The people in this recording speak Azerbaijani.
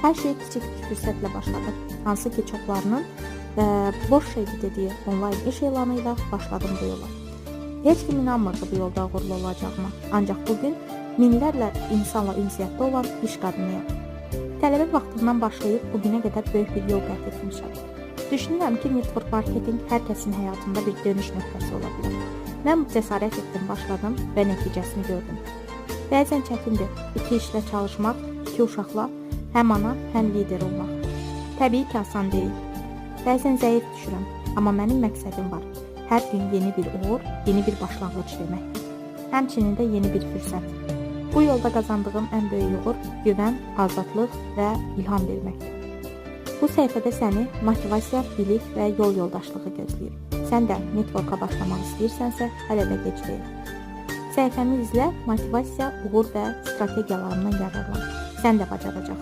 Hər şey kiçik bir fürsətlə başladı. Hansı ki çoxlarının boş şeydi dediyi onlayn iş elanıyla başladım bu yola. Heç kim inanmırdı bu yolda uğurlu olacağıma. Ancaq bugün minlərlə insanla ünsiyyətdə olan iş qadınıyam. Tələbə vaxtından başlayıb bugünə qədər böyük bir yol qət etmişəm. Düşünürəm ki, network marketing hər kəsin həyatında bir dönüş nöqtəsi ola bilər. Mən cəsarət etdim, başladım və nəticəsini gördüm. Bəzən çətindir 2 işlə çalışmaq, 2 uşaqla həm ana, həm lider olmaq. Təbii ki, asan deyil. Bəzən zəif düşürəm, amma mənim məqsədim var. Hər gün yeni bir uğur, yeni bir başlanğıc deməkdir. Həmçinin də yeni bir fürsət. Bu yolda qazandığım ən böyük uğur güvən, azadlıq və ilham verməkdir. Bu səhifədə səni motivasiya, bilik və yol yoldaşlığı gözləyir. Sən də network'a başlamaq istəyirsənsə, hələ də gec deyil. Səhifəmi izlə, motivasiya, uğur və strategiyalarından yararlan. Sən də bacaracaqsan.